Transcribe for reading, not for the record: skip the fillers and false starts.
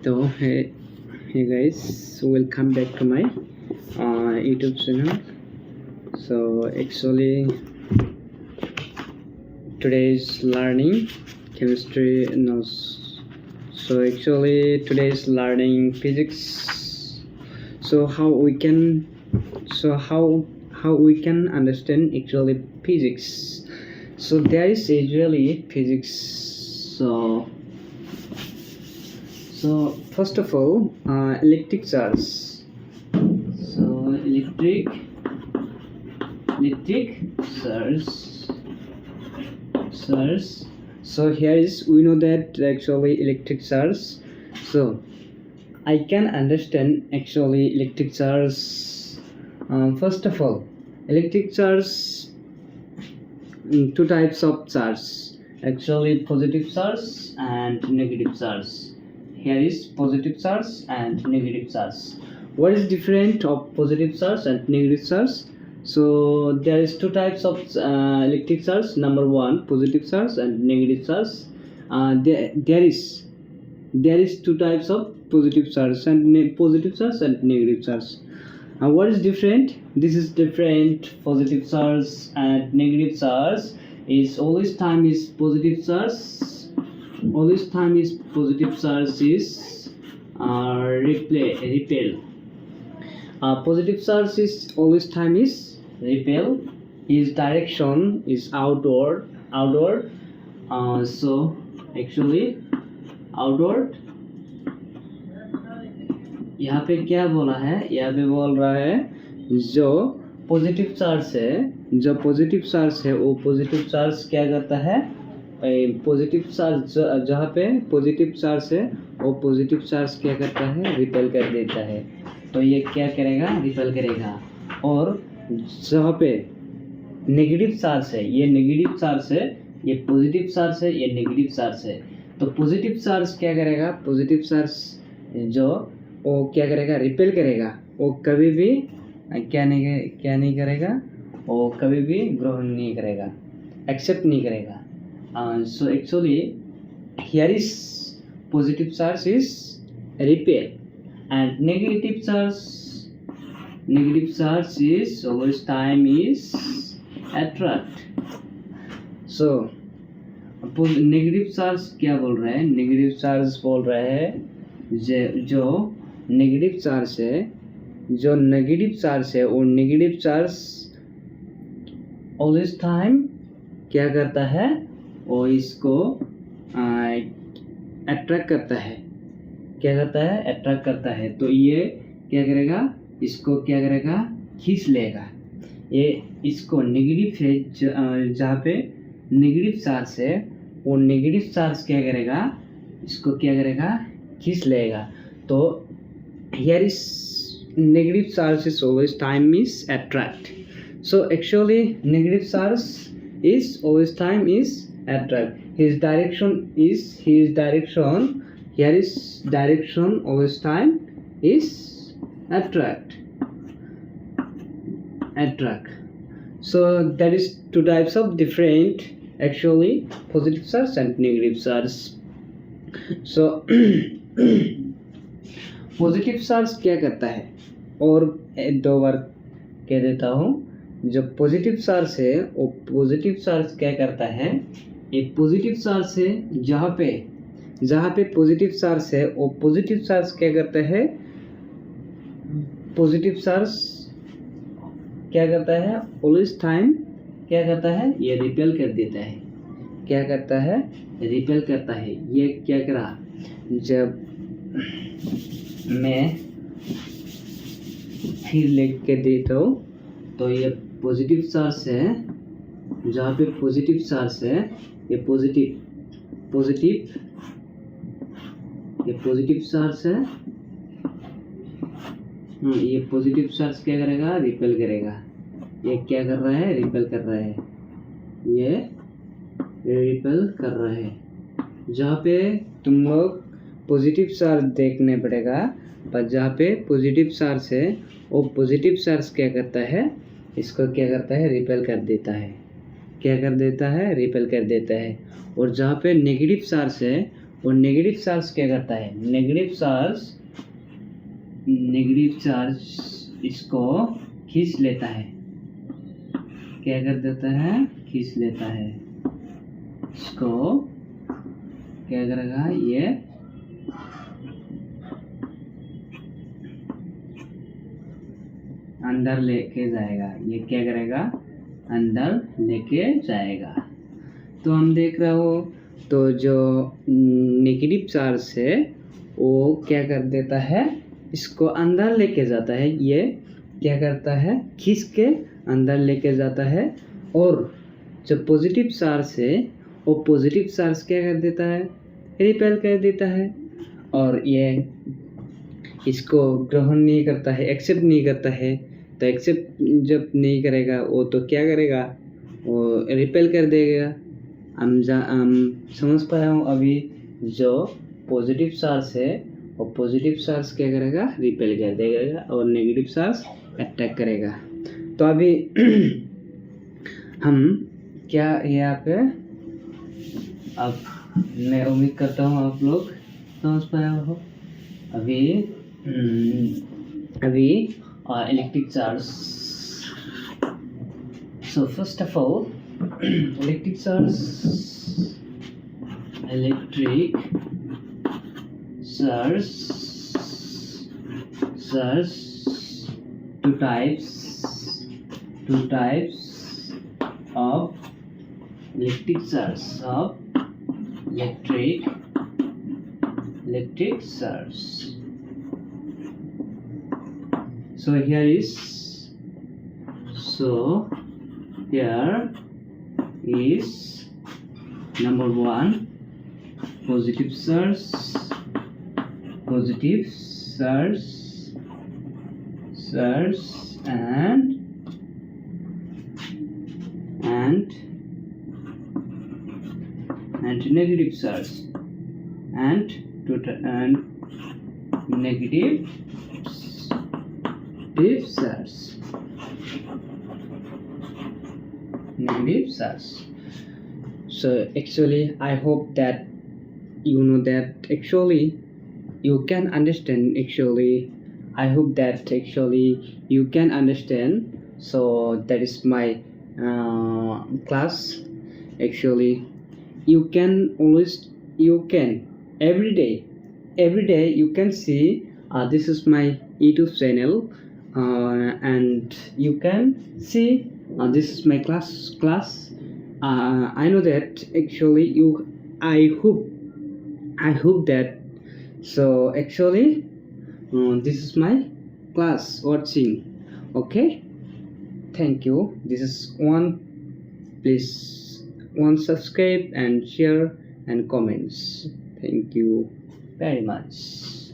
So hey guys, so welcome back to my YouTube channel. So actually today's learning chemistry so actually today's learning physics. So how we can understand actually physics. So there is usually physics. So first of all, electric charge. So electric charge. So here is, we know that actually electric charge. So I can understand actually electric charge. First of all, electric charge, two types of charge, actually positive charge and negative charge. Here is positive charge and negative charge. What is different of positive charge and negative charge? So there is two types of electric charge. Number one, positive charge and negative charge. There is two types of positive charge and negative charge. What is different? This is different. Positive charge and negative charge is always time is positive charge. Always time is positive charge is repel. Positive charge is always time is repel. His direction is outward. So actually outward. यहाँ पे क्या बोला है? यहाँ पे बोल रहा है जो पॉजिटिव चार्ज है वो पॉजिटिव चार्ज क्या करता है? पॉजिटिव चार्ज जहाँ पे पॉजिटिव चार्ज है वो पॉजिटिव चार्ज क्या करता है? रिपेल कर देता है. तो ये क्या करेगा? रिपेल करेगा. और जहाँ पे नेगेटिव चार्ज है, ये नेगेटिव चार्ज है, ये पॉजिटिव चार्ज है, ये नेगेटिव चार्ज है. तो पॉजिटिव चार्ज क्या करेगा? पॉजिटिव चार्ज जो वो क्या करेगा? रिपेल करेगा. वो कभी भी क्या नहीं करेगा? वो कभी भी ग्रहण नहीं करेगा, एक्सेप्ट नहीं करेगा. So actually here is positive charge is repel and negative charge is always time is attract. So negative charge क्या बोल रहा है? नेगेटिव चार्ज बोल रहा है जो नेगेटिव चार्ज है वो नेगेटिव चार्ज ऑलवेज टाइम क्या करता है? वो इसको अट्रैक्ट करता है. क्या करता है? अट्रैक्ट करता है. तो ये क्या करेगा? इसको क्या करेगा? खींच लेगा. ये इसको नेगेटिव है जहाँ पे नेगेटिव चार्ज है वो नेगेटिव चार्ज क्या करेगा? इसको क्या करेगा? खींच लेगा. तो here is negative charge is always time is attract. So actually negative charge is always time is attract. His direction here is direction always time is attract. So that is two types of different actually positive charge and negative charge. So positive charge क्या करता है? और दो बार कह देता हूँ. जो positive charge है वो पॉजिटिव चार्ज क्या करता है? ये पॉजिटिव चार्ज है जहाँ पे पॉजिटिव चार्ज है वो पॉजिटिव चार्ज क्या करता है? पॉजिटिव चार्ज क्या करता है? ऑलवेज टाइम क्या करता है? ये रिपेल कर देता है. क्या करता है? रिपेल करता है. ये क्या करा? जब मैं फिर लिख के देता हूँ तो ये पॉजिटिव चार्ज है जहाँ पे पॉजिटिव चार्ज है ये पॉजिटिव चार्ज है. ये पॉजिटिव चार्ज क्या करेगा? रिपेल करेगा. ये क्या कर रहा है? रिपेल कर रहा है. ये रिपेल कर रहा है. जहाँ पे तुम लोग पॉजिटिव चार्ज देखने पड़ेगा, पर जहाँ पे पॉजिटिव चार्ज है वो पॉजिटिव चार्ज क्या करता है? इसको क्या करता है, रिपेल कर देता है। क्या कर देता है, रिपेल कर देता है। और जहाँ पे नेगेटिव चार्ज है वो नेगेटिव चार्ज क्या करता है, नेगेटिव चार्ज इसको खींच लेता है। क्या कर देता है, खींच लेता है इसको। क्या करेगा, ये अंदर लेके जाएगा। ये क्या करेगा, अंदर लेके जाएगा। तो हम देख रहे हो, तो जो नेगेटिव चार्ज है वो क्या कर देता है, इसको अंदर लेके जाता है। ये क्या करता है, खींच के अंदर लेके जाता है। और जो पॉजिटिव चार्ज है वो पॉजिटिव चार्ज क्या कर देता है, रिपेल कर देता है। और ये इसको ग्रहण नहीं करता है, एक्सेप्ट नहीं करता है। तो एक्सेप्ट जब नहीं करेगा वो तो क्या करेगा, वो रिपेल कर देगा। हम समझ पाए हो अभी, जो पॉजिटिव चार्ज है वो पॉजिटिव चार्ज क्या करेगा, रिपेल कर देगा और नेगेटिव चार्ज अटैक करेगा। तो अभी हम क्या यहाँ पे, अब मैं उम्मीद करता हूँ आप लोग समझ पाए हो। अभी electric charge. So first of all, electric charge, two types of electric charge of electric charge. So here is number one, positive charge and negative charge and negative charge. So actually I hope that you know that actually you can understand. Actually I hope that actually you can understand. So that is my class. Actually you can every day you can see this is my YouTube channel, and you can see this is my class. I know that actually I hope that. So actually this is my class watching. Okay, thank you. This is one, please one subscribe and share and comments. Thank you very much.